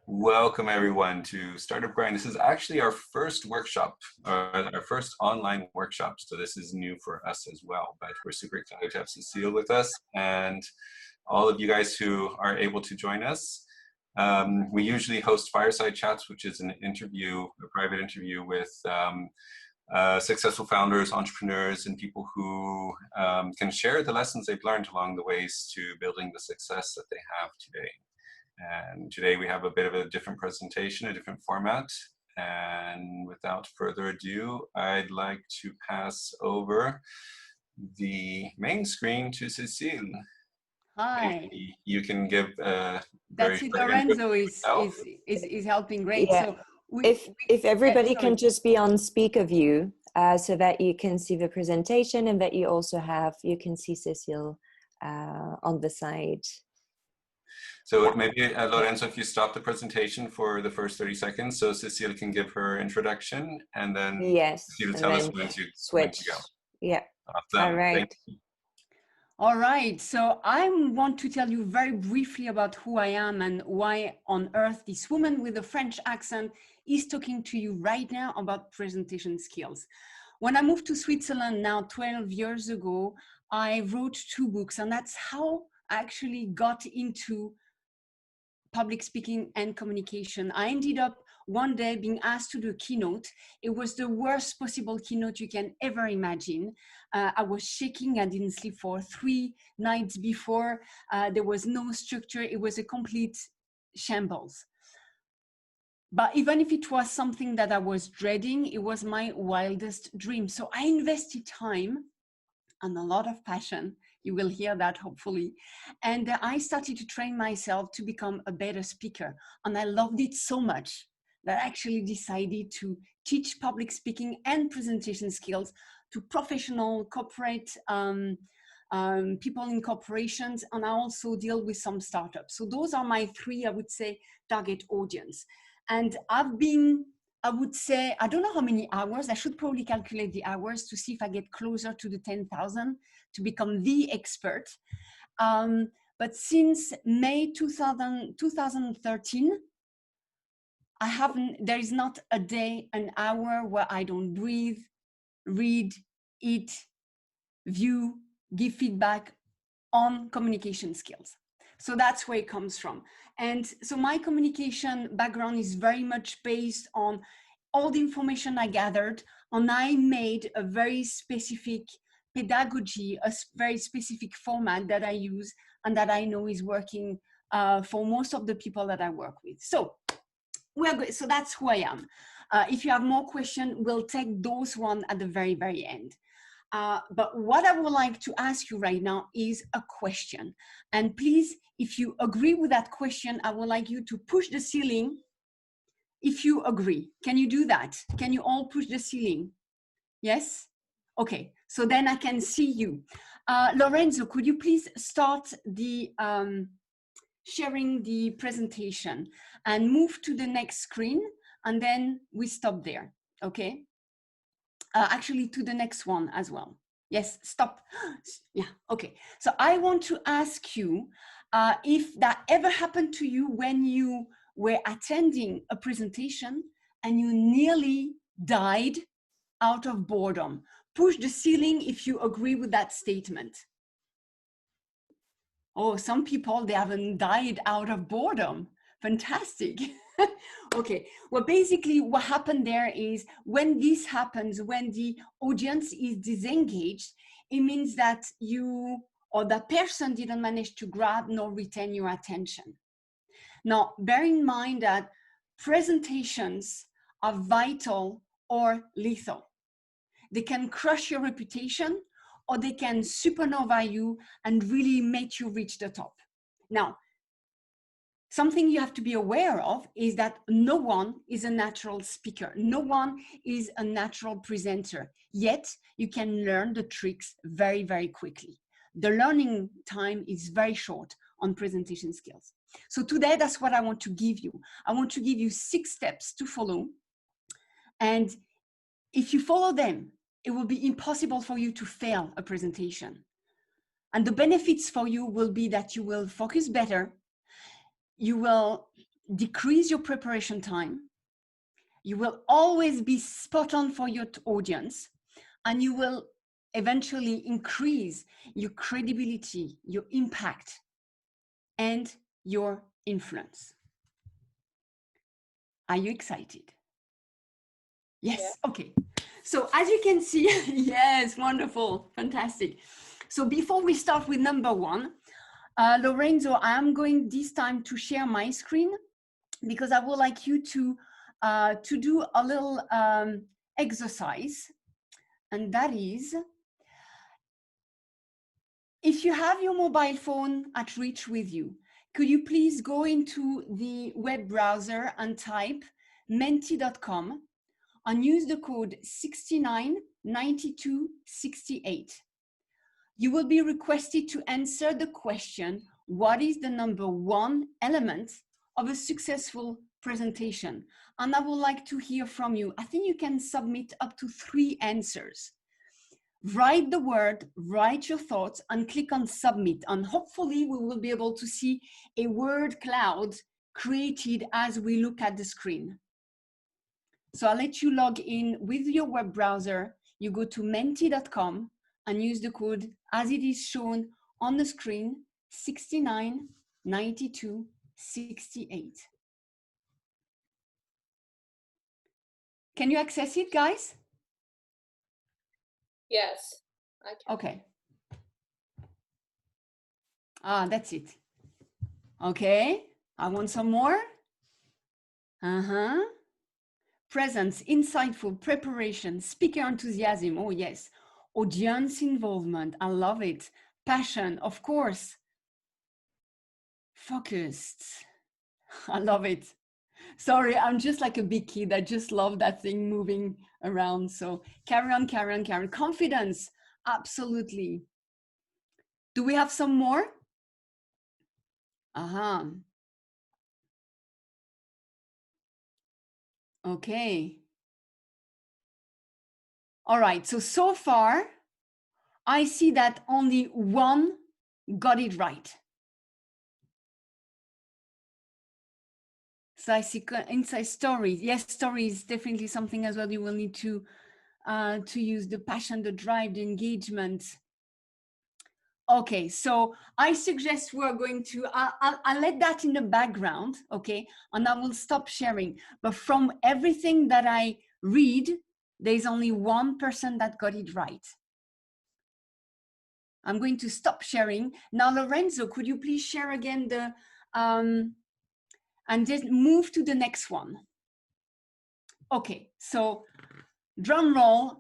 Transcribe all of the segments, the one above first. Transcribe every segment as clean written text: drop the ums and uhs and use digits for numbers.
Welcome everyone to Startup Grind. This is actually our first workshop, our first online workshop. So this is new for us as well, but we're super excited to have Cécile with us and all of you guys who are able to join us. We usually host fireside chats, which is an interview, a private interview with successful founders, entrepreneurs, and people who can share the lessons they've learned along the ways to building the success that they have today. And today we have a bit of a different presentation, a different format. And without further ado, I'd like to pass over the main screen to Cécile. Hi. Maybe you can give a That's it. Lorenzo is helping. Great. Yeah. So if everybody can just be on speaker view so that you can see the presentation and that you also you can see Cécile on the side. So maybe, Lorenzo, if you stop the presentation for the first 30 seconds, so Cécile can give her introduction, and then you tell us when to switch. Go. Yeah. Awesome. All right. All right. So I want to tell you very briefly about who I am and why on earth this woman with a French accent is talking to you right now about presentation skills. When I moved to Switzerland now 12 years ago, I wrote 2 books, and that's how I actually got into public speaking and communication. I ended up one day being asked to do a keynote. It was the worst possible keynote you can ever imagine. I was shaking. I didn't sleep for 3 nights before. There was no structure. It was a complete shambles. But even if it was something that I was dreading, it was my wildest dream. So I invested time and a lot of passion. You will hear that hopefully. And I started to train myself to become a better speaker. And I loved it so much that I actually decided to teach public speaking and presentation skills to professional corporate people in corporations. And I also deal with some startups. So those are my 3, I would say, target audience. And I've been, I would say, I don't know how many hours. I should probably calculate the hours to see if I get closer to the 10,000 to become the expert. But since May 2013, there is not a day, an hour where I don't breathe, read, eat, view, give feedback on communication skills. So that's where it comes from. And so my communication background is very much based on all the information I gathered, and I made a very specific pedagogy, a very specific format that I use and that I know is working for most of the people that I work with. So so that's who I am. If you have more questions, we'll take those one at the very, very end. But what I would like to ask you right now is a question. And please, if you agree with that question, I would like you to push the ceiling. If you agree, can you do that? Can you all push the ceiling? Yes? Okay, so then I can see you. Lorenzo, could you please start the sharing the presentation and move to the next screen, and then we stop there, okay? Actually, to the next one as well. Yes, stop. Yeah, okay. So I want to ask you if that ever happened to you when you were attending a presentation and you nearly died out of boredom. Push the ceiling if you agree with that statement. Oh, some people, they haven't died out of boredom. Fantastic. Okay, well, basically what happened there is when this happens, when the audience is disengaged, it means that you or that person didn't manage to grab nor retain your attention. Now, bear in mind that presentations are vital or lethal. They can crush your reputation, or they can supernova you and really make you reach the top. Now, something you have to be aware of is that no one is a natural speaker. No one is a natural presenter. Yet, you can learn the tricks very, very quickly. The learning time is very short on presentation skills. So today, that's what I want to give you. I want to give you 6 steps to follow. And if you follow them, it will be impossible for you to fail a presentation. And the benefits for you will be that you will focus better, you will decrease your preparation time. You will always be spot on for your audience, and you will eventually increase your credibility, your impact, and your influence. Are you excited? Yes, yeah. Okay. So as you can see, yes, wonderful, fantastic. So before we start with number one, Lorenzo, I am going this time to share my screen because I would like you to do a little exercise, and that is, if you have your mobile phone at reach with you, could you please go into the web browser and type menti.com and use the code 699268. You will be requested to answer the question, what is the number one element of a successful presentation? And I would like to hear from you. I think you can submit up to 3 answers. Write the word, write your thoughts, and click on submit. And hopefully we will be able to see a word cloud created as we look at the screen. So I'll let you log in with your web browser. You go to menti.com and use the code as it is shown on the screen, 699268. Can you access it, guys? Yes, I can. Okay. Ah, that's it. Okay, I want some more. Presence, insightful, preparation, speaker enthusiasm. Oh yes. Audience involvement. I love it. Passion, of course. Focused. I love it. Sorry, I'm just like a big kid. I just love that thing moving around. So carry on, carry on, carry on. Confidence. Absolutely. Do we have some more? Okay. All right. So far, I see that only one got it right. So I see inside stories. Yes, stories is definitely something as well. You will need to use the passion, the drive, the engagement. Okay, so I suggest we're going to, I'll let that in the background, okay? And I will stop sharing. But from everything that I read, there's only one person that got it right. I'm going to stop sharing. Now, Lorenzo, could you please share again the, and just move to the next one. Okay, so drum roll.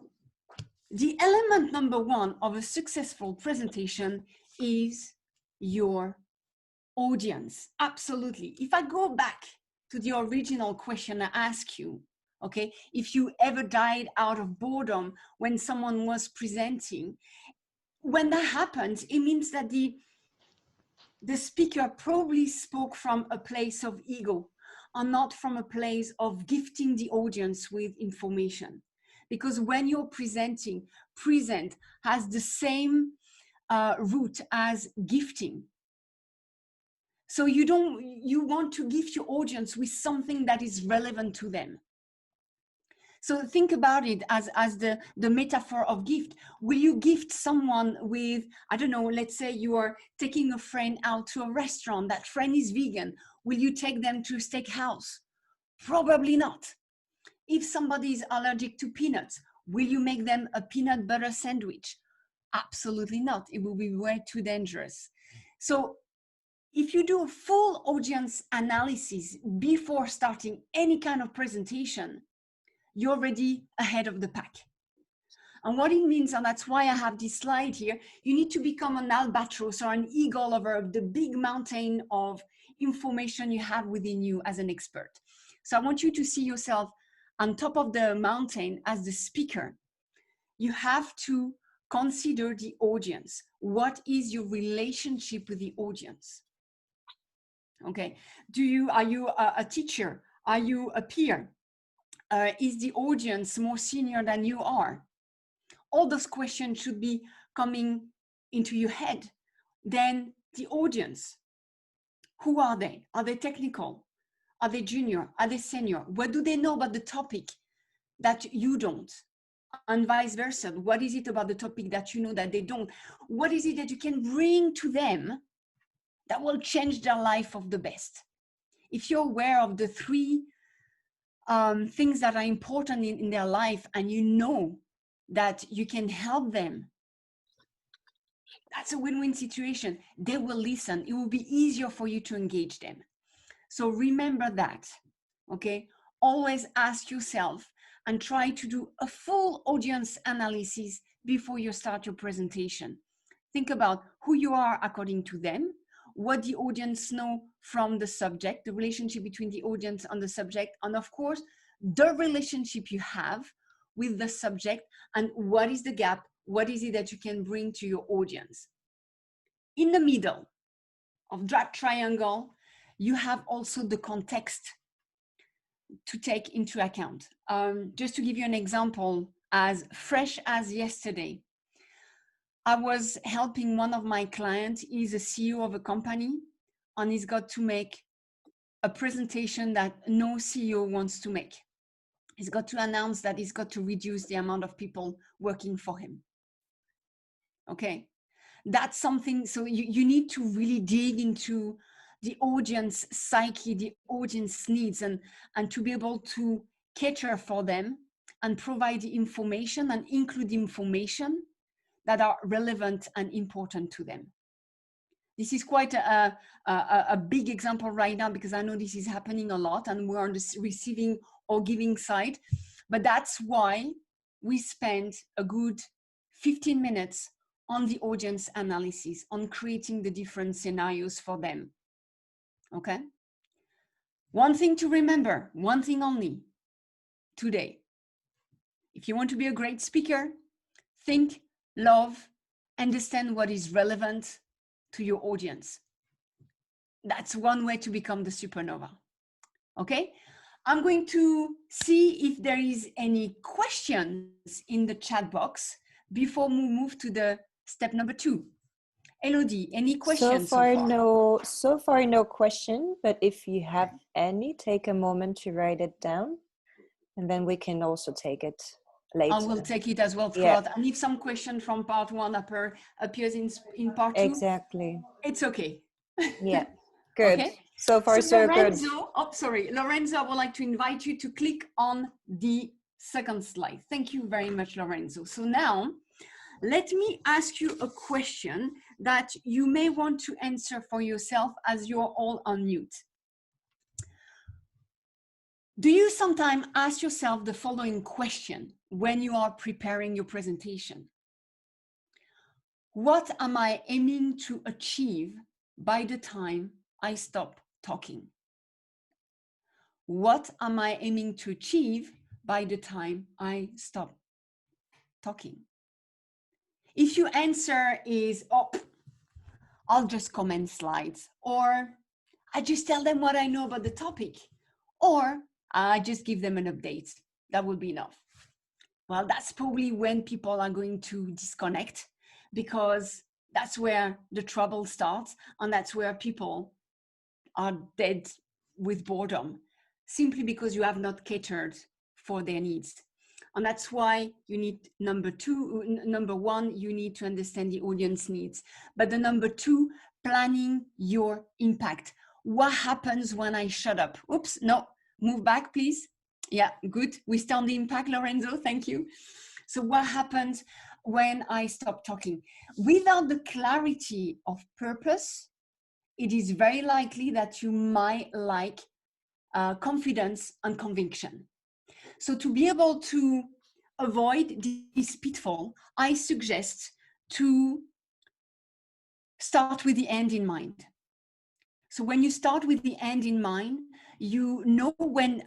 The element number one of a successful presentation is your audience. Absolutely. If I go back to the original question I asked you, okay, if you ever died out of boredom when someone was presenting, when that happens, it means that the speaker probably spoke from a place of ego and not from a place of gifting the audience with information. Because when you're presenting, present has the same root as gifting. So you want to gift your audience with something that is relevant to them. So think about it as the metaphor of gift. Will you gift someone with, I don't know, let's say you are taking a friend out to a restaurant, that friend is vegan. Will you take them to a steakhouse? Probably not. If somebody is allergic to peanuts, will you make them a peanut butter sandwich? Absolutely not. It will be way too dangerous. So if you do a full audience analysis before starting any kind of presentation, you're already ahead of the pack. And what it means, and that's why I have this slide here, you need to become an albatross or an eagle over the big mountain of information you have within you as an expert. So I want you to see yourself on top of the mountain as the speaker. You have to consider the audience. What is your relationship with the audience? Okay, are you a teacher? Are you a peer? Is the audience more senior than you are? All those questions should be coming into your head. Then the audience, who are they? Are they technical? Are they junior? Are they senior? What do they know about the topic that you don't? And vice versa. What is it about the topic that you know that they don't? What is it that you can bring to them that will change their life of the best? If you're aware of the three things that are important in their life, and you know that you can help them, that's a win-win situation. They will listen. It will be easier for you to engage them. So remember that, okay? Always ask yourself and try to do a full audience analysis before you start your presentation. Think about who you are according to them, what the audience know from the subject, the relationship between the audience and the subject, and of course, the relationship you have with the subject, and what is the gap, what is it that you can bring to your audience. In the middle of that triangle, you have also the context to take into account. Just to give you an example, as fresh as yesterday, I was helping one of my clients. He's a CEO of a company, and he's got to make a presentation that no CEO wants to make. He's got to announce that he's got to reduce the amount of people working for him. Okay, that's something. So you need to really dig into the audience psyche, the audience needs, and to be able to cater for them and provide the information and include information that are relevant and important to them. This is quite a big example right now, because I know this is happening a lot and we're on the receiving or giving side. But that's why we spend a good 15 minutes on the audience analysis, on creating the different scenarios for them. Okay? One thing to remember, one thing only today. If you want to be a great speaker, think, love, understand what is relevant to your audience. That's one way to become the supernova. Okay? I'm going to see if there is any questions in the chat box before we move to the step number 2. Elodie, any questions so far? So far, no question, but if you have any, take a moment to write it down, and then we can also take it later. I will take it as well throughout. And if some question from part 1 appears in part 2, exactly, it's okay. Yeah, good. Okay. So far, so Lorenzo, good. Oh, sorry. Lorenzo, I would like to invite you to click on the second slide. Thank you very much, Lorenzo. So now, let me ask you a question that you may want to answer for yourself as you're all on mute. Do you sometimes ask yourself the following question when you are preparing your presentation? What am I aiming to achieve by the time I stop talking? What am I aiming to achieve by the time I stop talking? If your answer is, oh, I'll just comment slides, or I just tell them what I know about the topic, or I just give them an update, that would be enough. Well, that's probably when people are going to disconnect, because that's where the trouble starts, and that's where people are dead with boredom, simply because you have not catered for their needs. And that's why you need number 1, you need to understand the audience needs. But the number 2, planning your impact. What happens when I shut up? Oops, no, move back, please. Yeah, good. We stay on the impact, Lorenzo, thank you. So what happens when I stop talking? Without the clarity of purpose, it is very likely that you might lack confidence and conviction. So to be able to avoid this pitfall, I suggest to start with the end in mind. So when you start with the end in mind, you know when,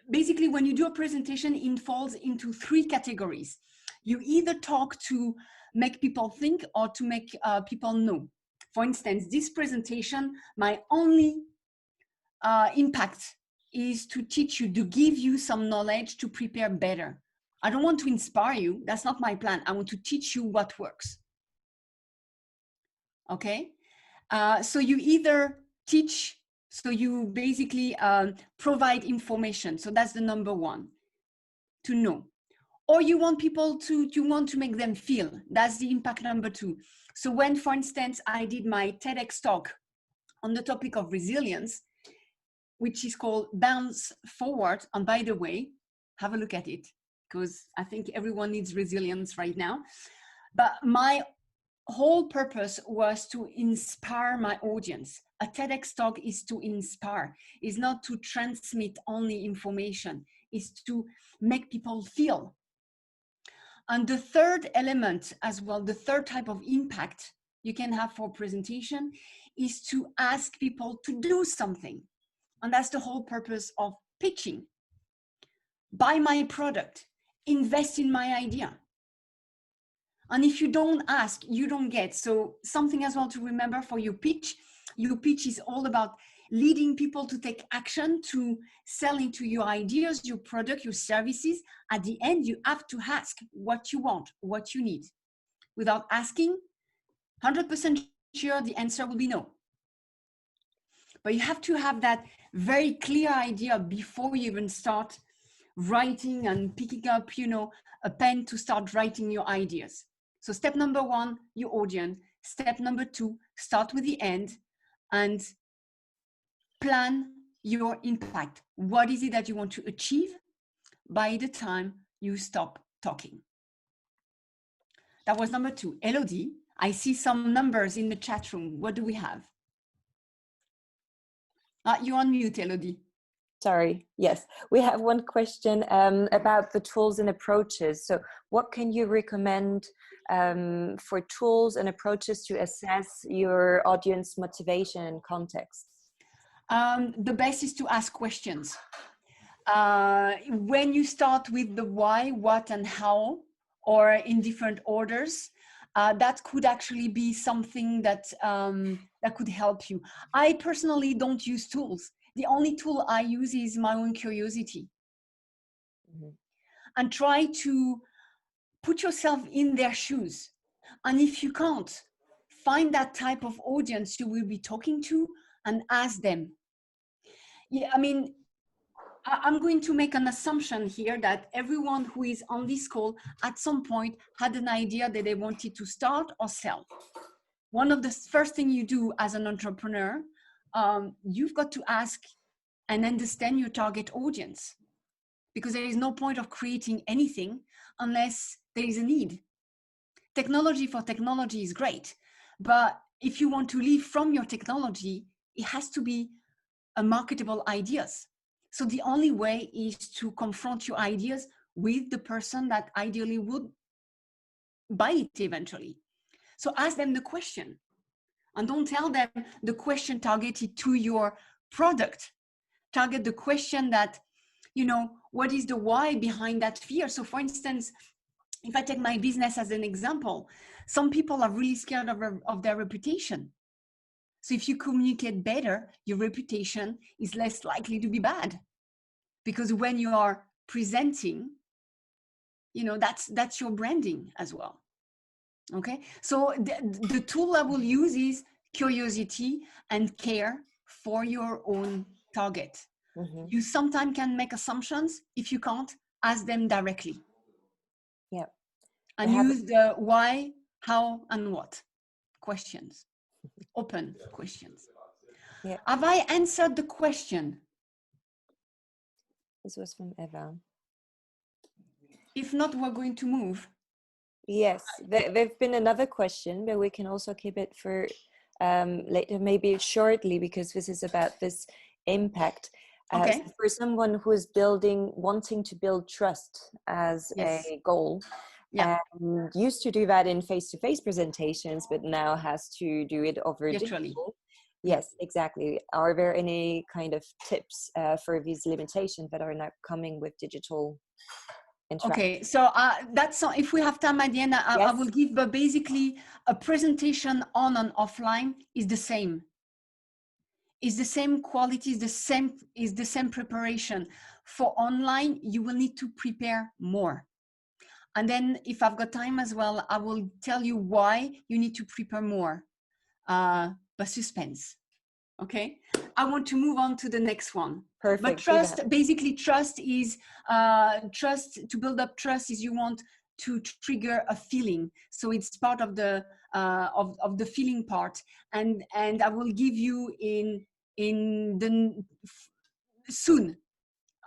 basically when you do a presentation, it falls into 3 categories. You either talk to make people think or to make people know. For instance, this presentation, my only impact is to teach you, to give you some knowledge to prepare better. I don't want to inspire you. That's not my plan. I want to teach you what works. Okay? So you either teach So you basically provide information. So that's the number one, to know. Or you want people to, you want to make them feel. That's the impact number two. So when, for instance, I did my TEDx talk on the topic of resilience, which is called Bounce Forward. And by the way, have a look at it, because I think everyone needs resilience right now. But my whole purpose was to inspire my audience. A TEDx talk is to inspire, is not to transmit only information, is to make people feel. And the third element as well, the third type of impact you can have for presentation is to ask people to do something. And that's the whole purpose of pitching. Buy my product, invest in my idea. And if you don't ask, you don't get. So something as well to remember for your pitch is all about leading people to take action, to sell into your ideas, your product, your services. At the end, you have to ask what you want, what you need. Without asking, 100% sure the answer will be no. But you have to have that very clear idea before you even start writing and picking up, a pen to start writing your ideas. So step number one, your audience. Step number two, start with the end and plan your impact. What is it that you want to achieve by the time you stop talking? That was number two. Elodie, I see some numbers in the chat room. What do we have? You're on mute, Elodie. Sorry. Yes, we have one question about the tools and approaches. So what can you recommend for tools and approaches to assess your audience motivation and context? The best is to ask questions. When you start with the why, what, and how, or in different orders, that could actually be something that that could help you. I personally don't use tools. The only tool I use is my own curiosity. Mm-hmm. And try to put yourself in their shoes. And if you can't, find that type of audience you will be talking to and ask them. Yeah, I mean, I'm going to make an assumption here that everyone who is on this call at some point had an idea that they wanted to start or sell. One of the first things you do as an entrepreneur, you've got to ask and understand your target audience, because there is no point of creating anything unless there is a need. Technology for technology is great, but if you want to live from your technology, it has to be a marketable ideas. So the only way is to confront your ideas with the person that ideally would buy it eventually. So ask them the question, and don't tell them the question targeted to your product. Target the question that, what is the why behind that fear? So for instance, if I take my business as an example, some people are really scared of their reputation. So if you communicate better, your reputation is less likely to be bad. Because when you are presenting, that's your branding as well. Okay, so the tool I will use is curiosity and care for your own target. Mm-hmm. You sometimes can make assumptions. If you can't, ask them directly. Yeah. And use the why, how, and what questions. Open questions. Yeah. Have I answered the question? This was from Eva. If not, we're going to move. Yes, there's been another question, but we can also keep it for later, maybe shortly, because this is about this impact. Okay. So for someone who is wanting to build trust as a goal, and used to do that in face-to-face presentations, but now has to do it over digital. Yes, exactly. Are there any kind of tips for these limitations that are now coming with digital? Okay, so that's if we have time at the end, I will give, but basically a presentation on and offline is the same. Is the same quality, is the same preparation. For online, you will need to prepare more. And then if I've got time as well, I will tell you why you need to prepare more, but suspense. Okay, I want to move on to the next one. Perfect. But trust, basically trust is, to build up trust is you want to trigger a feeling. So it's part of the feeling part. And I will give you soon,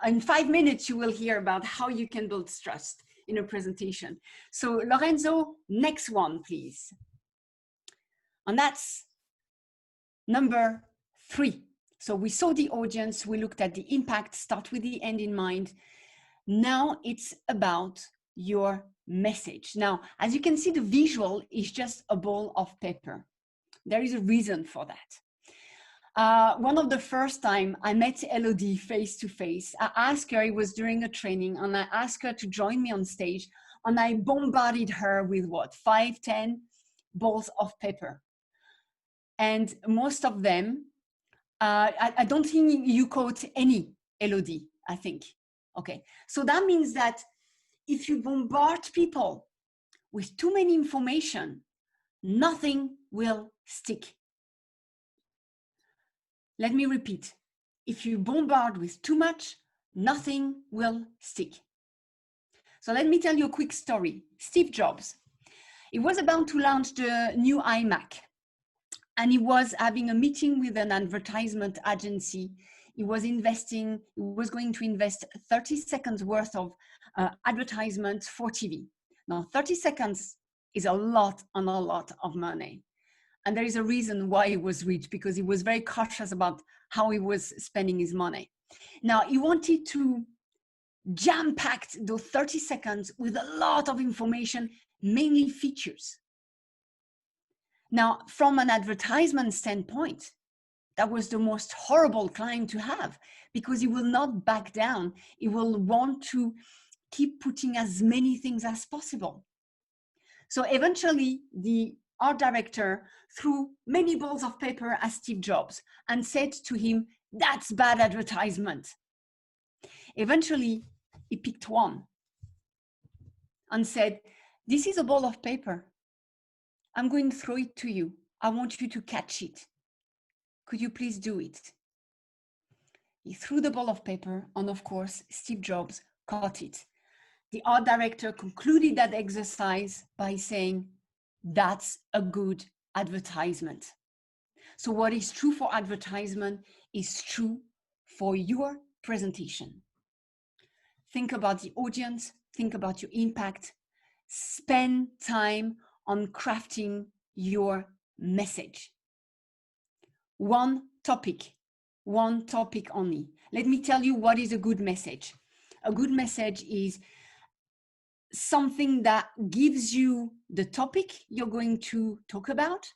in 5 minutes, you will hear about how you can build trust in a presentation. So Lorenzo, next one, please. And that's number 3. So we saw the audience, we looked at the impact, start with the end in mind. Now it's about your message. Now, as you can see, the visual is just a ball of paper. There is a reason for that. One of the first time I met Elodie face to face, I asked her, it was during a training, and I asked her to join me on stage, and I bombarded her with what, 5, 10 balls of paper. And most of them, I don't think you caught any, Elodie, I think. Okay, so that means that if you bombard people with too many information, nothing will stick. Let me repeat. If you bombard with too much, nothing will stick. So let me tell you a quick story. Steve Jobs, he was about to launch the new iMac, and he was having a meeting with an advertisement agency. He was going to invest 30 seconds worth of advertisement for TV. Now, 30 seconds is a lot of money. And there is a reason why he was rich, because he was very cautious about how he was spending his money. Now, he wanted to jam-pack those 30 seconds with a lot of information, mainly features. Now, from an advertisement standpoint, that was the most horrible client to have, because he will not back down. He will want to keep putting as many things as possible. So eventually, the art director threw many balls of paper at Steve Jobs and said to him, "That's bad advertisement." Eventually, he picked one and said, "This is a ball of paper. I'm going to throw it to you. I want you to catch it. Could you please do it?" He threw the ball of paper, and of course, Steve Jobs caught it. The art director concluded that exercise by saying, "That's a good advertisement." So what is true for advertisement is true for your presentation. Think about the audience, think about your impact, spend time on crafting your message. One topic only. Let me tell you what is a good message. A good message is something that gives you the topic you're going to talk about,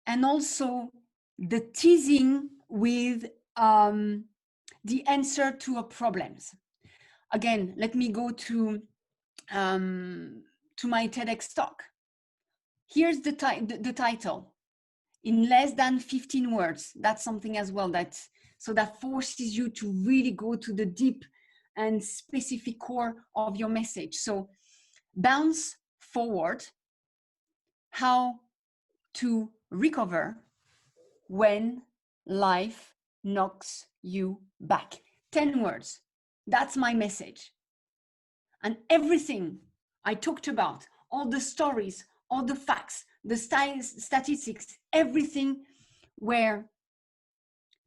and also the teasing with the answer to a problems. Again, let me go to my TEDx talk. Here's the title. In less than 15 words. That's something as well that forces you to really go to the deep and specific core of your message. So bounce forward, how to recover when life knocks you back. 10 words. That's my message. And everything I talked about, all the stories, all the facts, the statistics, everything were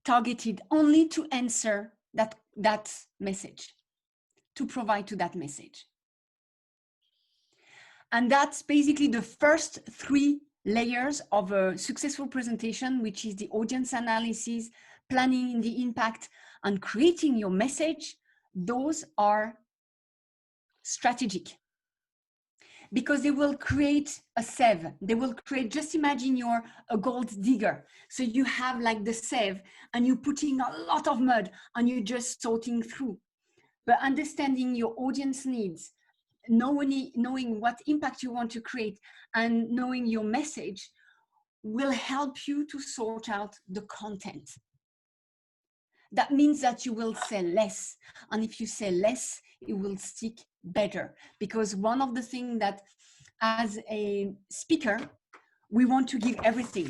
targeted only to answer that message, to provide to that message. And that's basically the first 3 layers of a successful presentation, which is the audience analysis, planning the impact, and creating your message. Those are strategic, because they will create a sieve. They will create, just imagine you're a gold digger. So you have like the sieve and you're putting a lot of mud and you're just sorting through. But understanding your audience needs, knowing what impact you want to create, and knowing your message will help you to sort out the content. That means that you will sell less. And if you sell less, it will stick better. Because one of the things that as a speaker, we want to give everything.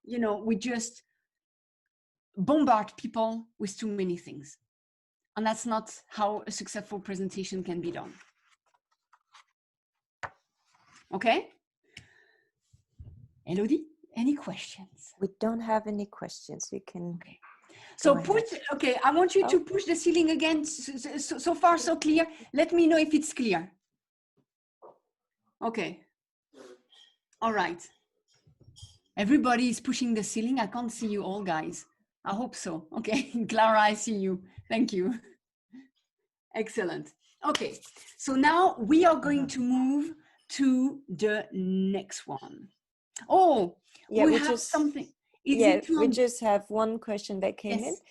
You know, we just bombard people with too many things. And that's not how a successful presentation can be done. Okay? Elodie, any questions? We don't have any questions. You can. Okay. So I want you to Oh. push the ceiling again. So far, so clear. Let me know if it's clear. Okay. All right. Everybody is pushing the ceiling. I can't see you all, guys. I hope so. Okay. Clara, I see you. Thank you. Excellent. Okay. So now we are going to move to the next one. Oh, yeah, we have something. We just have one question that came Yes.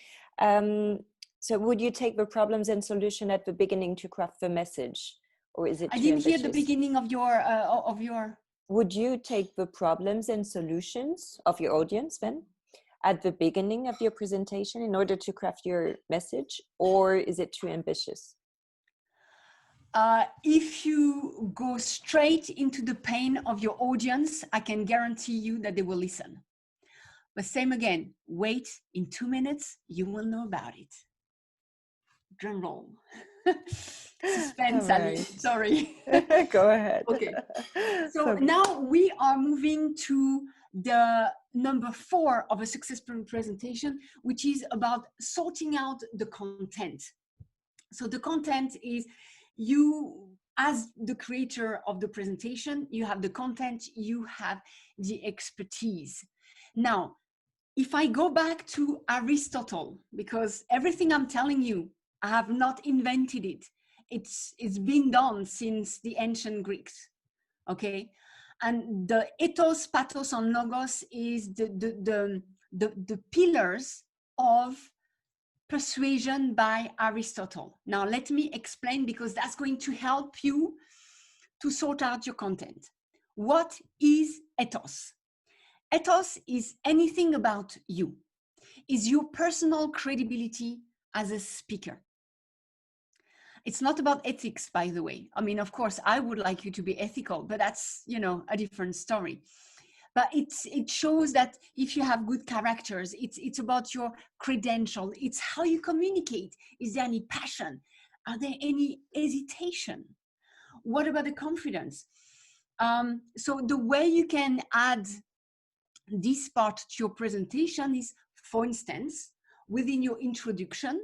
in. So would you take the problems and solution at the beginning to craft the message? Or is it I too didn't ambitious? hear the beginning of your... Would you take the problems and solutions of your audience then at the beginning of your presentation in order to craft your message? Or is it too ambitious? If you go straight into the pain of your audience, I can guarantee you that they will listen. But same again, wait, in 2 minutes, you will know about it. Drum roll. Suspense, Right. sorry. Go ahead. Okay. So now we are moving to the number 4 of a successful presentation, which is about sorting out the content. So the content is you, as the creator of the presentation, you have the content, you have the expertise. Now, if I go back to Aristotle, because everything I'm telling you, I have not invented it. It's been done since the ancient Greeks, okay? And the ethos, pathos, and logos is the pillars of persuasion by Aristotle. Now, let me explain, because that's going to help you to sort out your content. What is ethos? Ethos is anything about you. Is your personal credibility as a speaker. It's not about ethics, by the way. I mean, of course, I would like you to be ethical, but that's, you know, a different story. But it shows that if you have good characters, it's about your credential. It's how you communicate. Is there any passion? Are there any hesitation? What about the confidence? So the way you can add this part to your presentation is, for instance, within your introduction,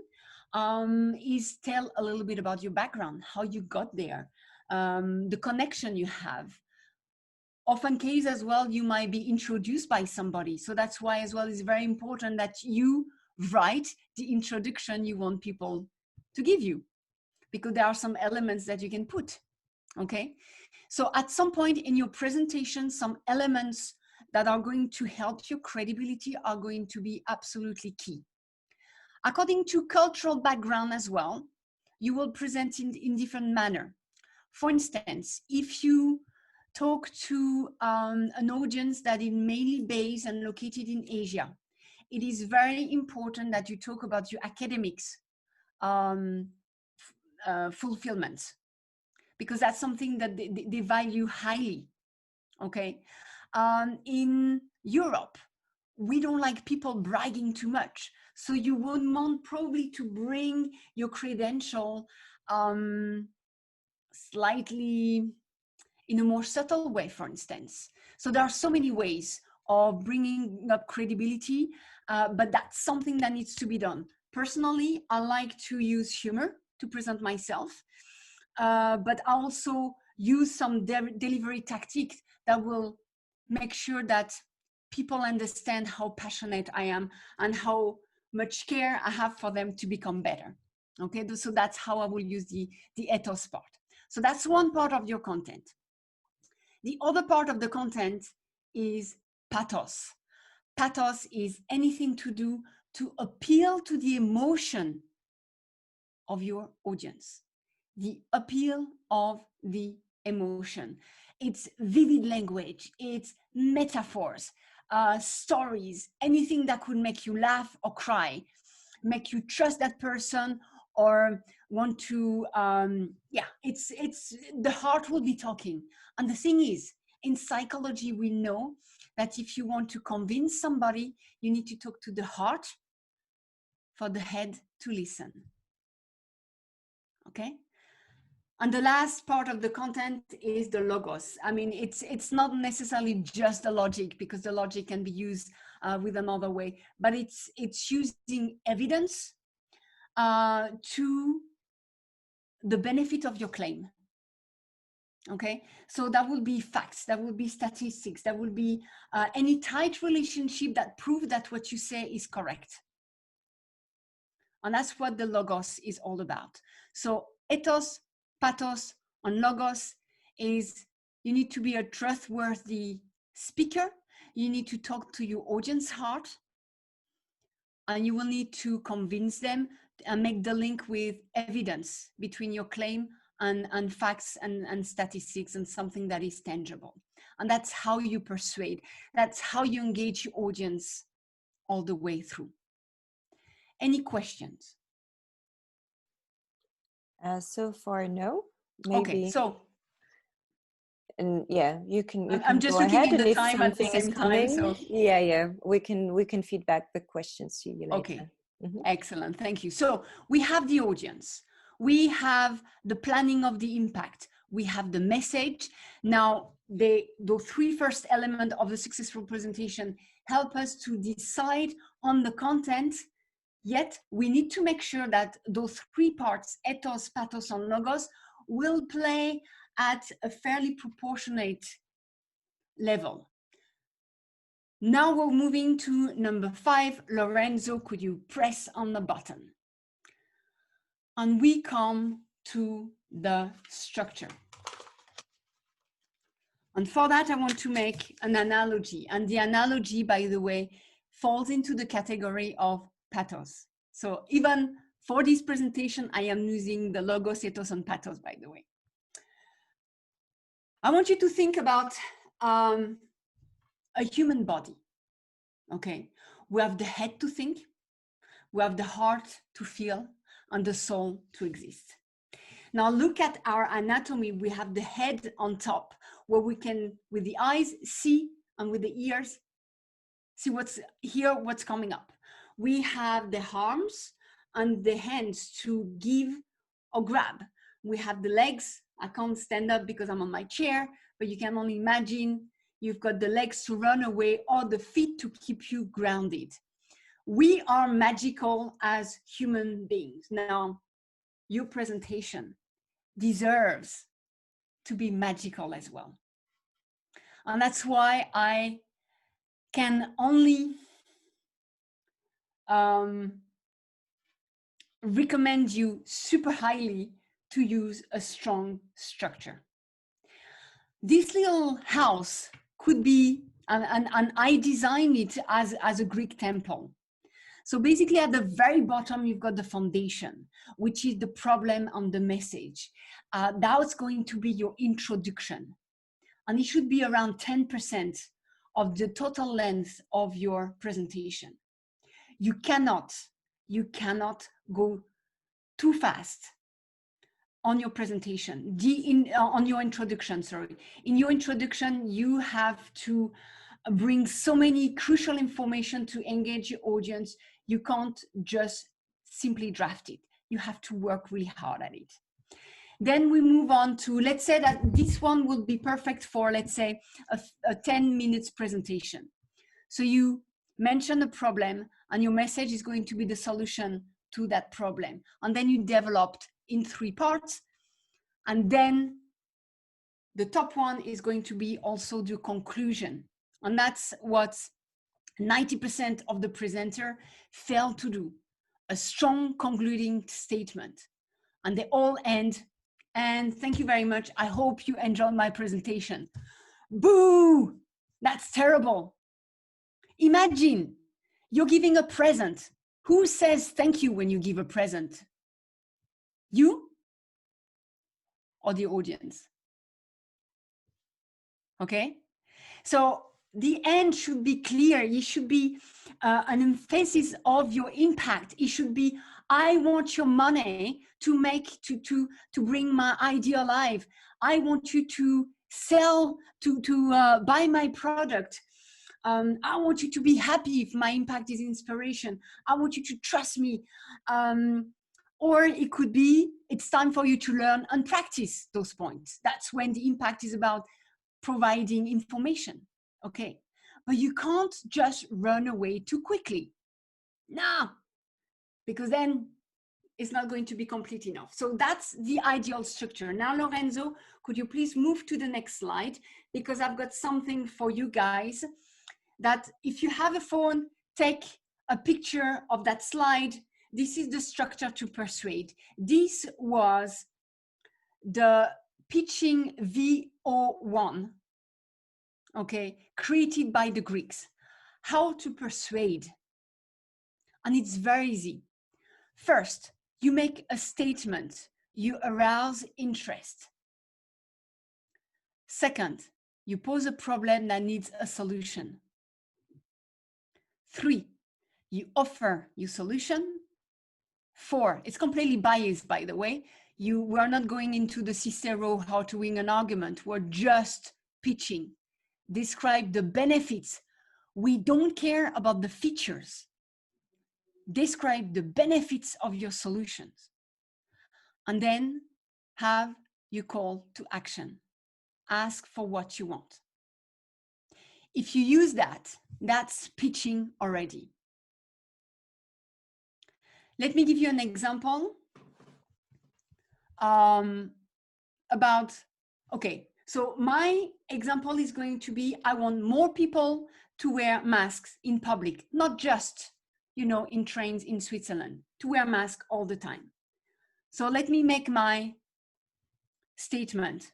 is tell a little bit about your background, how you got there, the connection you have. Often case as well, you might be introduced by somebody. So that's why as well, it's very important that you write the introduction you want people to give you, because there are some elements that you can put, okay? So at some point in your presentation, some elements that are going to help your credibility are going to be absolutely key. According to cultural background as well, you will present in different manner. For instance, if you talk to an audience that is mainly based and located in Asia, it is very important that you talk about your academics fulfillment, because that's something that they value highly, okay? In Europe, we don't like people bragging too much. So you would want probably to bring your credential slightly in a more subtle way, for instance. So there are so many ways of bringing up credibility, but that's something that needs to be done. Personally, I like to use humor to present myself, but I also use some delivery tactics that will make sure that people understand how passionate I am and how much care I have for them to become better. Okay, so that's how I will use the ethos part. So that's one part of your content. The other part of the content is pathos. Pathos is anything to do to appeal to the emotion of your audience. The appeal of the emotion. It's vivid language, it's metaphors, stories, anything that could make you laugh or cry, make you trust that person or want to, it's the heart will be talking. And the thing is, in psychology, we know that if you want to convince somebody, you need to talk to the heart for the head to listen. Okay? And the last part of the content is the logos. I mean, it's not necessarily just the logic, because the logic can be used with another way, but it's using evidence to the benefit of your claim. Okay, so that will be facts, that will be statistics, that will be any tight relationship that prove that what you say is correct. And that's what the logos is all about. So ethos, pathos, and logos is, you need to be a trustworthy speaker. You need to talk to your audience heart, and you will need to convince them and make the link with evidence between your claim and facts and statistics and something that is tangible. And that's how you persuade. That's how you engage your audience all the way through. Any questions? So far, no. Maybe. Okay, so. And yeah, you can I'm just go looking ahead, at and the if time at the something is same coming, time. So. Yeah, we can feedback the questions to you later. Okay, excellent, thank you. So we have the audience, we have the planning of the impact, we have the message. Now, the three first elements of the successful presentation help us to decide on the content. Yet we need to make sure that those three parts, ethos, pathos, and logos, will play at a fairly proportionate level. Now we're moving to number 5. Lorenzo, could you press on the button? And we come to the structure. And for that, I want to make an analogy. And the analogy, by the way, falls into the category of pathos. So even for this presentation, I am using the logos, ethos, and pathos, by the way. I want you to think about a human body. Okay, we have the head to think, we have the heart to feel, and the soul to exist. Now look at our anatomy. We have the head on top, where we can, with the eyes, see, and with the ears, see hear what's coming up. We have the arms and the hands to give or grab. We have the legs. I can't stand up because I'm on my chair, but you can only imagine you've got the legs to run away, or the feet to keep you grounded. We are magical as human beings. Now, your presentation deserves to be magical as well. And that's why I can only recommend you super highly to use a strong structure. This little house could be, and I designed it as a Greek temple. So basically at the very bottom, you've got the foundation, which is the problem and the message. That's going to be your introduction. And it should be around 10% of the total length of your presentation. You cannot go too fast on your presentation, on your introduction, sorry. In your introduction, you have to bring so many crucial information to engage your audience. You can't just simply draft it. You have to work really hard at it. Then we move on to, let's say that this one will be perfect for, let's say, a 10 minutes presentation. So you mention a problem and your message is going to be the solution to that problem. And then you developed in 3 parts. And then the top one is going to be also the conclusion. And that's what 90% of the presenter fail to do, a strong concluding statement. And they all end, and thank you very much. I hope you enjoyed my presentation. Boo, that's terrible. Imagine you're giving a present. Who says thank you when you give a present? You or the audience? Okay, so the end should be clear. It should be an emphasis of your impact. It should be, I want your money to bring my idea alive. I want you to sell, to buy my product. I want you to be happy if my impact is inspiration. I want you to trust me. Or it could be, it's time for you to learn and practice those points. That's when the impact is about providing information. Okay. But you can't just run away too quickly. No, because then it's not going to be complete enough. So that's the ideal structure. Now, Lorenzo, could you please move to the next slide? Because I've got something for you guys that if you have a phone, take a picture of that slide. This is the structure to persuade. This was the pitching V01, okay, created by the Greeks. How to persuade. And it's very easy. First, you make a statement. You arouse interest. Second, you pose a problem that needs a solution. 3, you offer your solution. 4, it's completely biased, by the way. We're not going into the Cicero, how to win an argument. We're just pitching. Describe the benefits. We don't care about the features. Describe the benefits of your solutions. And then have your call to action. Ask for what you want. If you use that, that's pitching already. Let me give you an example about, okay, so my example is going to be, I want more people to wear masks in public, not just, in trains in Switzerland, to wear masks all the time. So let me make my statement.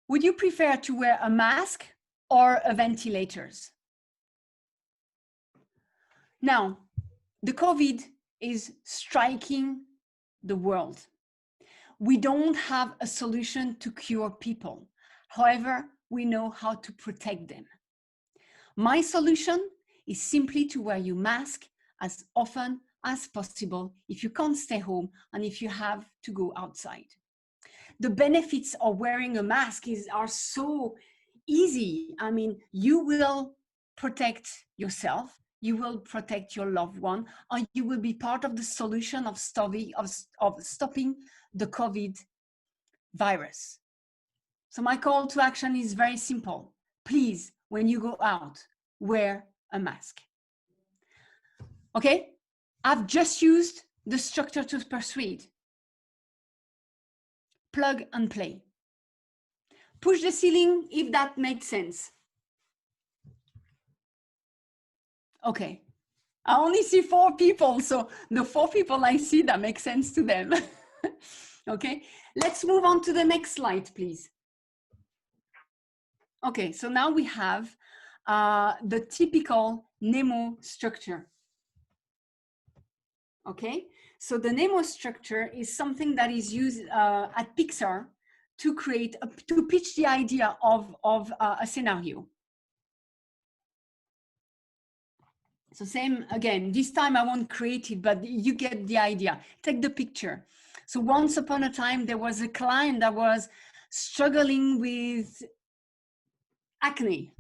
Would you prefer to wear a mask or a ventilators? Now, the COVID is striking the world. We don't have a solution to cure people. However, we know how to protect them. My solution is simply to wear your mask as often as possible if you can't stay home and if you have to go outside. The benefits of wearing a mask are so easy. I mean, you will protect yourself, you will protect your loved one, and you will be part of the solution of stopping the COVID virus. So my call to action is very simple. Please, when you go out, wear a mask. Okay, I've just used the structure to persuade. Plug and play. Push the ceiling if that makes sense. Okay, I only see 4 people, so the 4 people I see, that makes sense to them. Okay, let's move on to the next slide, please. Okay, so now we have the typical Nimmo structure. Okay, so the Nimmo structure is something that is used at Pixar to pitch the idea of a scenario. So same again, this time I won't create it, but you get the idea. Take the picture. So once upon a time, there was a client that was struggling with acne.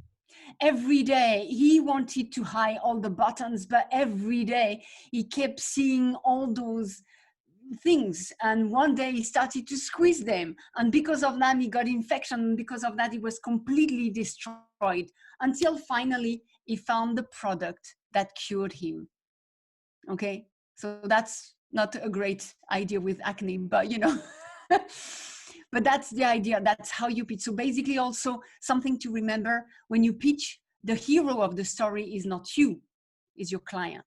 Every day he wanted to hide all the buttons, but every day he kept seeing all those things. And one day he started to squeeze them. And because of that, he got infection. And because of that, he was completely destroyed until finally he found the product that cured him. Okay, so that's not a great idea with acne, but but that's the idea. That's how you pitch. So basically also something to remember when you pitch, the hero of the story is not you, is your client.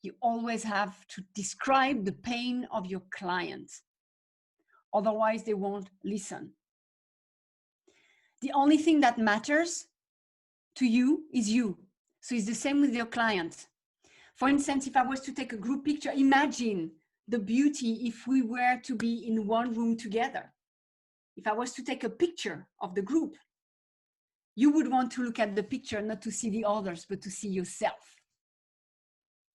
You always have to describe the pain of your client. Otherwise they won't listen. The only thing that matters to you is you. So it's the same with your client. For instance, if I was to take a group picture, imagine the beauty if we were to be in one room together. If I was to take a picture of the group, you would want to look at the picture, not to see the others, but to see yourself.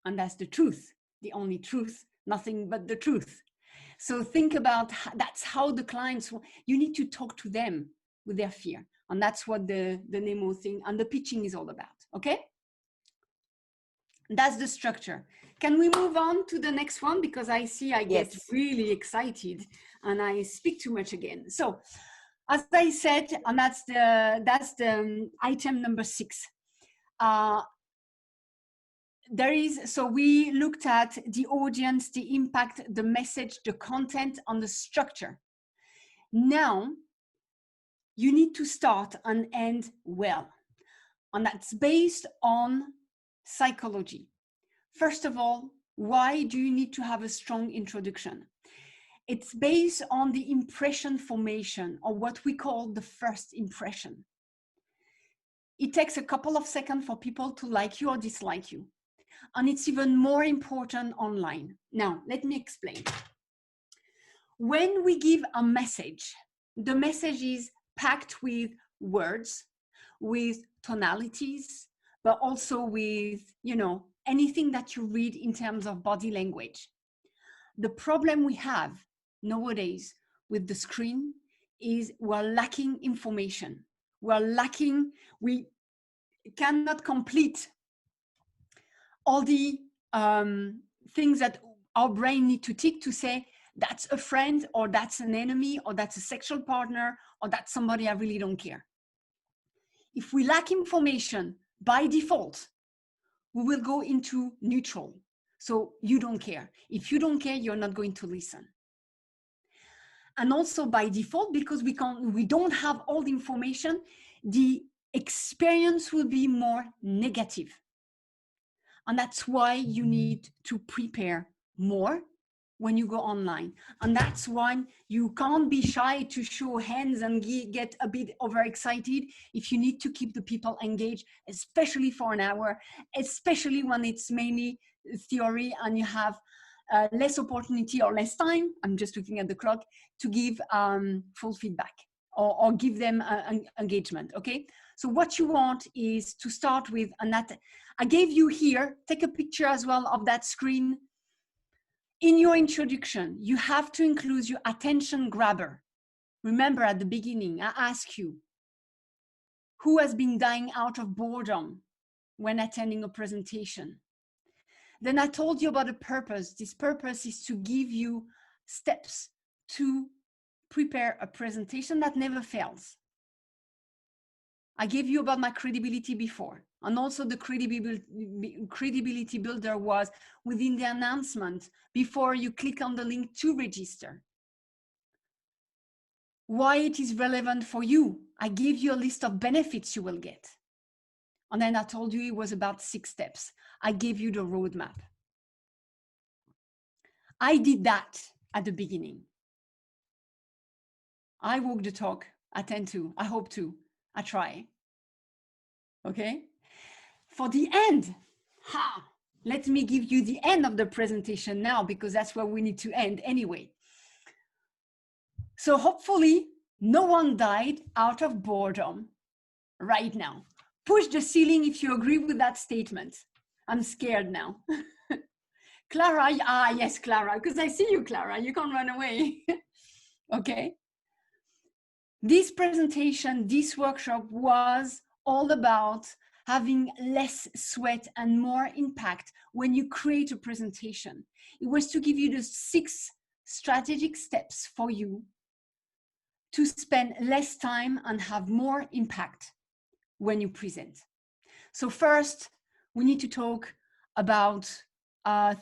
And that's the truth, the only truth, nothing but the truth. So think about, that's how the clients, you need to talk to them. with their fear. And that's what the Nimmo thing and the pitching is all about, okay? That's the structure. Can we move on to the next one? Because I see I get really excited and I speak too much again. So as I said, and that's the item number 6. So we looked at the audience, the impact, the message, the content, and the structure. Now you need to start and end well. And that's based on psychology. First of all, why do you need to have a strong introduction? It's based on the impression formation, or what we call the first impression. It takes a couple of seconds for people to like you or dislike you. And it's even more important online. Now, let me explain. When we give a message, the message is packed with words, with tonalities, but also with, anything that you read in terms of body language. The problem we have nowadays with the screen is we're lacking information. We cannot complete all the things that our brain need to tick to say, that's a friend, or that's an enemy, or that's a sexual partner, or that's somebody I really don't care. If we lack information, by default, we will go into neutral. So you don't care. If you don't care, you're not going to listen. And also by default, because we don't have all the information, the experience will be more negative. And that's why you need to prepare more when you go online. And that's why you can't be shy to show hands and get a bit overexcited if you need to keep the people engaged, especially for an hour, especially when it's mainly theory and you have less opportunity or less time, I'm just looking at the clock, to give full feedback or give them engagement, okay? So what you want is to start with, and that I gave you here, take a picture as well of that screen. In your introduction, you have to include your attention grabber. Remember at the beginning, I asked you, who has been dying out of boredom when attending a presentation? Then I told you about a purpose. This purpose is to give you steps to prepare a presentation that never fails. I gave you about my credibility before. And also the credibility builder was within the announcement before you click on the link to register. Why it is relevant for you. I gave you a list of benefits you will get. And then I told you it was about 6 steps. I gave you the roadmap. I did that at the beginning. I walk the talk. I tend to. I hope to. I try. Okay? For the end, let me give you the end of the presentation now, because that's where we need to end anyway. So hopefully no one died out of boredom right now. Push the ceiling if you agree with that statement. I'm scared now. Clara, yes, Clara, because I see you, Clara. You can't run away. Okay. This presentation, this workshop was all about having less sweat and more impact when you create a presentation. It was to give you the 6 strategic steps for you to spend less time and have more impact when you present. So first, we need to talk about,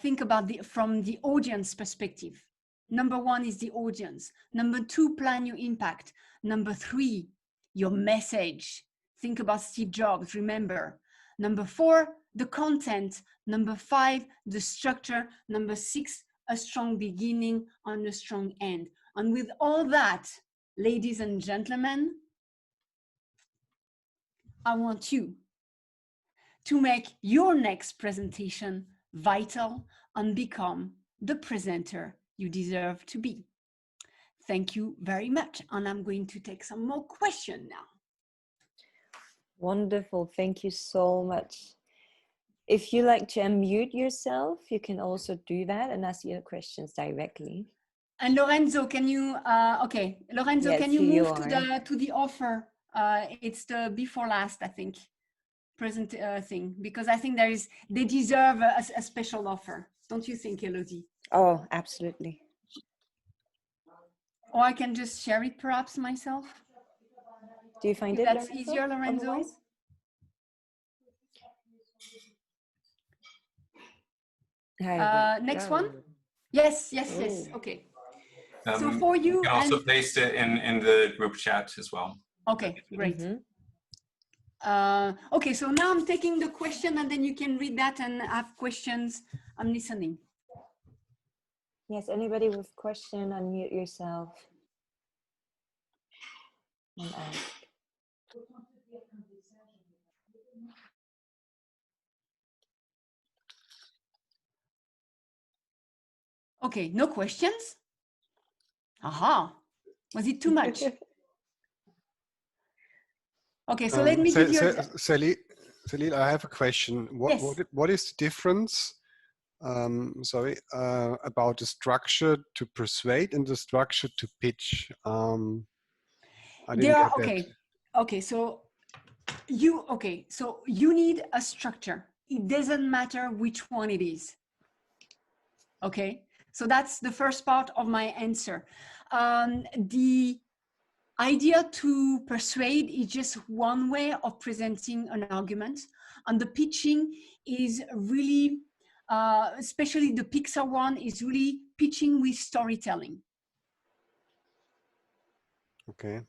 think about from the audience perspective. Number 1 is the audience. Number 2, plan your impact. Number 3, your message. Think about Steve Jobs, remember. Number 4, the content. Number 5, the structure. Number 6, a strong beginning and a strong end. And with all that, ladies and gentlemen, I want you to make your next presentation vital and become the presenter you deserve to be. Thank you very much. And I'm going to take some more questions now. Wonderful. Thank you so much. If you like to unmute yourself, you can also do that and ask your questions directly. And Lorenzo, can you, okay, Lorenzo, Yes, can you here move you to the offer? It's the before last, I think, present thing, because I think they deserve a special offer. Don't you think, Elodie? Oh, absolutely. Or I can just share it perhaps myself. Do you find If it, that's Lorenzo, easier, Lorenzo? otherwise? Next one? Yes, yes, yes. Oh. Okay. So for you you can also and paste it in the group chat as well. okay, great. Okay, so now I'm taking the question and then you can read that and have questions. I'm listening. Yes, anybody with question, unmute yourself and ask. Okay, no questions? Aha, was it too much? Okay, so let me give you Cécile, I have a question. What is the difference, about the structure to persuade and the structure to pitch? I didn't get that. Okay, so you need a structure. It doesn't matter which one it is. Okay, so that's the first part of my answer. The idea to persuade is just one way of presenting an argument, and the pitching is really, especially the Pixar one, is really pitching with storytelling. Okay.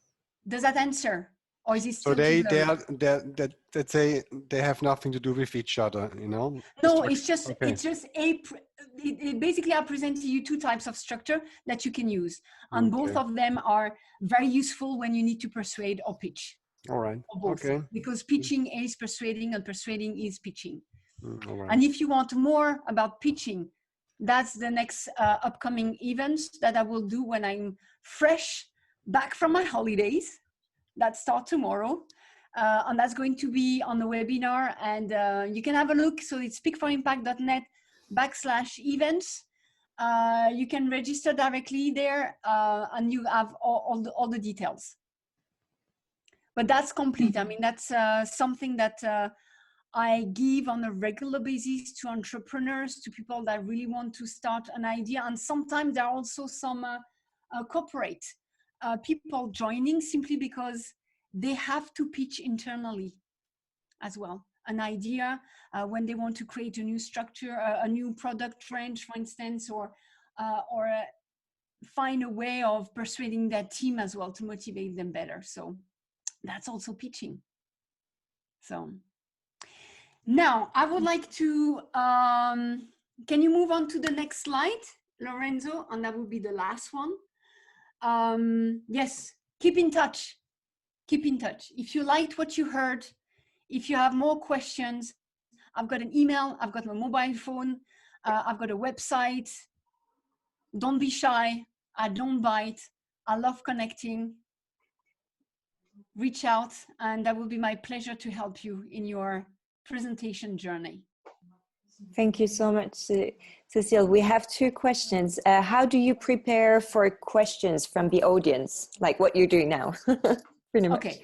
Does that answer, or is it still So too blurry? they have nothing to do with each other, you know? No, it's just okay. it basically I presented you two types of structure that you can use, and both of them are very useful when you need to persuade or pitch. All right. Or both, okay. because pitching is persuading and persuading is pitching. All right. And if you want more about pitching, that's the next upcoming events that I will do when I'm fresh back from my holidays that start tomorrow. And that's going to be on the webinar, and you can have a look. So it's speakforimpact.net/events. You can register directly there, and you have all the details. But that's complete. I mean, that's something that I give on a regular basis to entrepreneurs, to people that really want to start an idea. And sometimes there are also some corporate people joining simply because they have to pitch internally as well. An idea when they want to create a new structure, a new product range, for instance, or find a way of persuading their team as well to motivate them better. So that's also pitching. So now I would like to, can you move on to the next slide, Lorenzo? And that will be the last one. Yes, keep in touch. Keep in touch. If you liked what you heard, if you have more questions, I've got an email, I've got my mobile phone, I've got a website. Don't be shy. I don't bite. I love connecting. Reach out, and that will be my pleasure to help you in your presentation journey. Thank you so much, Cécile. We have two questions. How do you prepare for questions from the audience, like what you're doing now? Pretty much. Okay.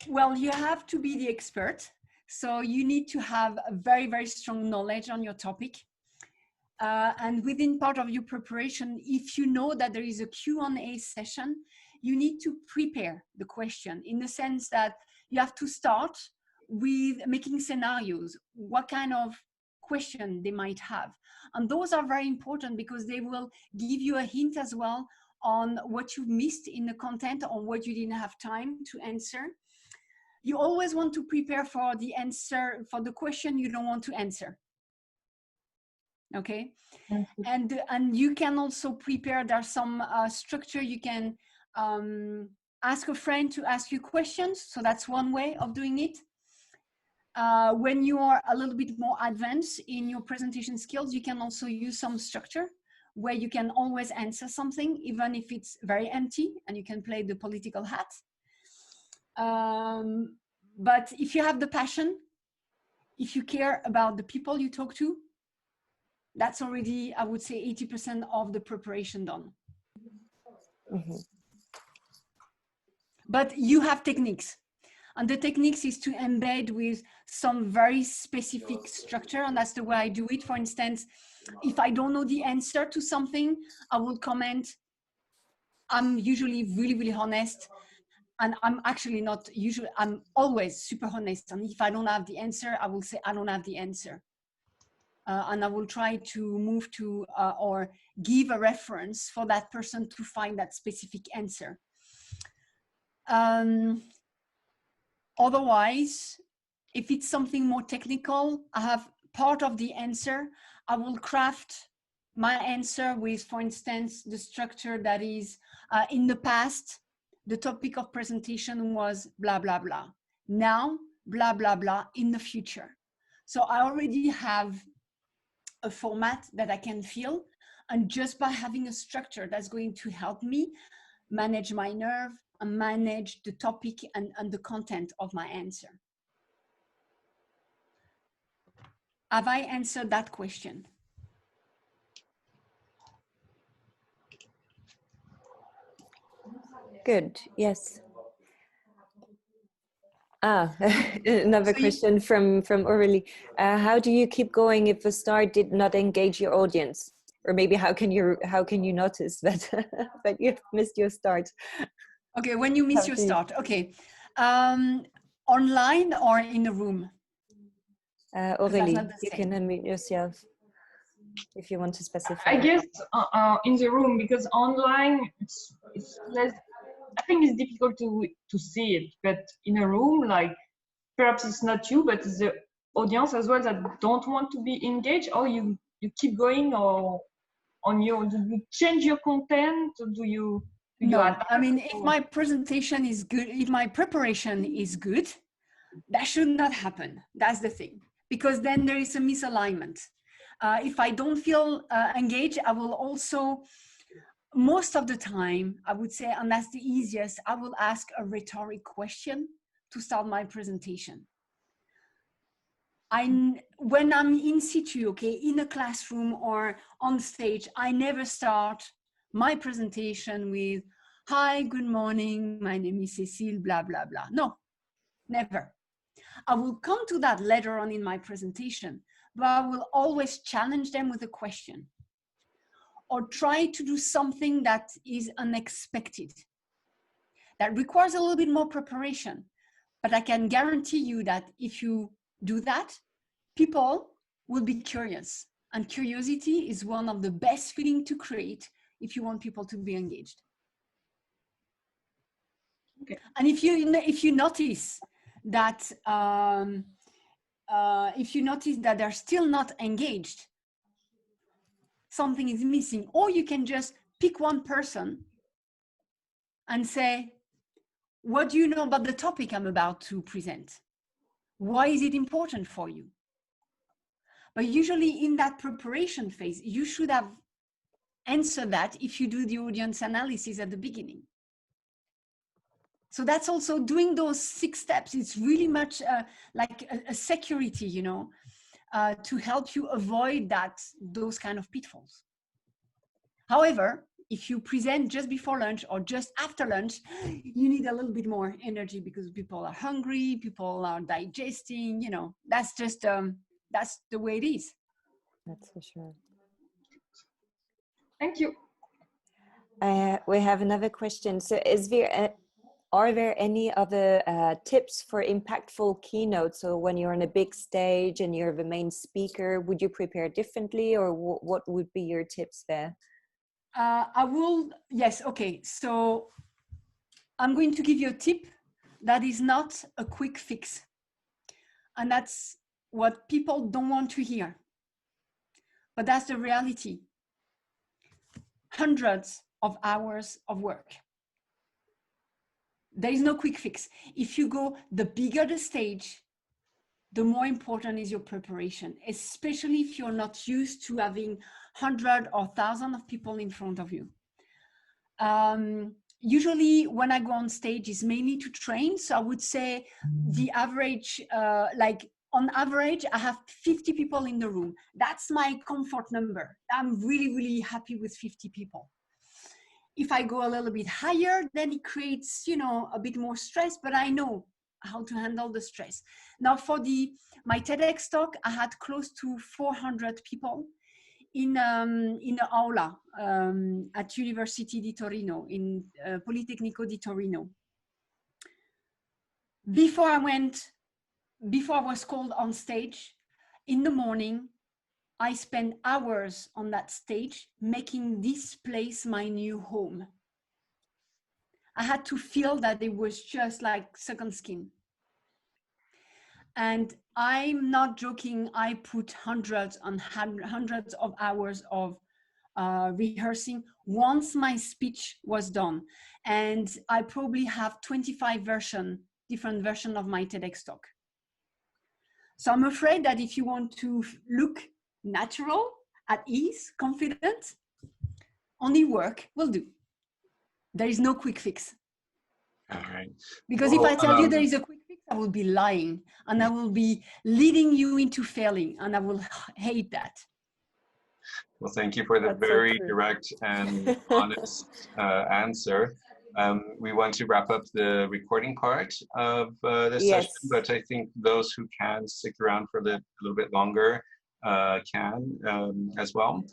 Well, you have to be the expert. So you need to have a very, very strong knowledge on your topic. And within part of your preparation, if you know that there is a Q&A session, you need to prepare the question in the sense that you have to start with making scenarios, what kind of question they might have. And those are very important because they will give you a hint as well on what you missed in the content or what you didn't have time to answer. You always want to prepare for the answer, for the question you don't want to answer. Okay. And you can also prepare, there's some structure. You can ask a friend to ask you questions. So that's one way of doing it. When you are a little bit more advanced in your presentation skills, you can also use some structure where you can always answer something, even if it's very empty, and you can play the political hat. But if you have the passion, if you care about the people you talk to, that's already, I would say, 80% of the preparation done. Mm-hmm. But you have techniques. And the techniques is to embed with some very specific structure. And that's the way I do it. For instance, if I don't know the answer to something, I will comment. I'm usually really, really honest. And I'm actually not usually, I'm always super honest. And if I don't have the answer, I will say, I don't have the answer. And I will try to move to or give a reference for that person to find that specific answer. Otherwise, if it's something more technical, I have part of the answer. I will craft my answer with, for instance, the structure that is in the past, the topic of presentation was blah, blah, blah. Now, blah, blah, blah in the future. So I already have a format that I can feel. And just by having a structure that's going to help me manage my nerve and manage the topic and the content of my answer. Have I answered that question? Good, yes. Another question from Aurélie. How do you keep going if a start did not engage your audience? Or maybe how can you notice that that you've missed your start? Okay, when you miss your start. Okay. Online or in a room? Aurélie, you can unmute yourself if you want to specify. I guess in the room, because online it's less, I think it's difficult to see it, but in a room, like perhaps it's not you, but it's the audience as well that don't want to be engaged, or you keep going, or do you change your content? Do you no, I mean, if my presentation is good, if my preparation is good, that should not happen. That's the thing, because then there is a misalignment. If I don't feel engaged, I will also, most of the time, I would say, and that's the easiest, I will ask a rhetoric question to start my presentation. When I'm in situ, okay, in a classroom or on stage, I never start my presentation with, hi, good morning, my name is Cécile, blah, blah, blah. No, never. I will come to that later on in my presentation, but I will always challenge them with a question or try to do something that is unexpected, that requires a little bit more preparation. But I can guarantee you that if you do that, people will be curious. And curiosity is one of the best feelings to create if you want people to be engaged. Okay. And if you notice that they're still not engaged, something is missing, or you can just pick one person and say, what do you know about the topic I'm about to present? Why is it important for you? But usually in that preparation phase, you should have answered that if you do the audience analysis at the beginning. So that's also doing those 6 steps. It's really much like a security, you know, to help you avoid those kind of pitfalls. However, if you present just before lunch or just after lunch, you need a little bit more energy because people are hungry, people are digesting, you know, that's just, that's the way it is. That's for sure. Thank you. We have another question. So are there any other tips for impactful keynotes? So when you're on a big stage and you're the main speaker, would you prepare differently, or what would be your tips there? Yes, okay. So I'm going to give you a tip that is not a quick fix. And that's what people don't want to hear. But that's the reality. Hundreds of hours of work. There is no quick fix. If you go, the bigger the stage, the more important is your preparation, especially if you're not used to having 100 or 1,000 of people in front of you. Usually when I go on stage is mainly to train. So I would say the average, like on average, I have 50 people in the room. That's my comfort number. I'm really, really happy with 50 people. If I go a little bit higher, then it creates, you know, a bit more stress, but I know how to handle the stress. Now for my TEDx talk, I had close to 400 people in the aula at University di Torino, in Politecnico di Torino. Before I was called on stage, in the morning, I spent hours on that stage making this place my new home. I had to feel that it was just like second skin. And I'm not joking, I put hundreds and hundreds of hours of rehearsing once my speech was done. And I probably have 25 different versions of my TEDx talk. So I'm afraid that if you want to look natural, at ease, confident, only work will do. There is no quick fix. All right. Because if I tell you there is a quick fix, I will be lying and I will be leading you into failing, and I will hate that. Well, thank you for the very direct and honest answer. We want to wrap up the recording part of this session, but I think those who can stick around for a little bit longer can as well.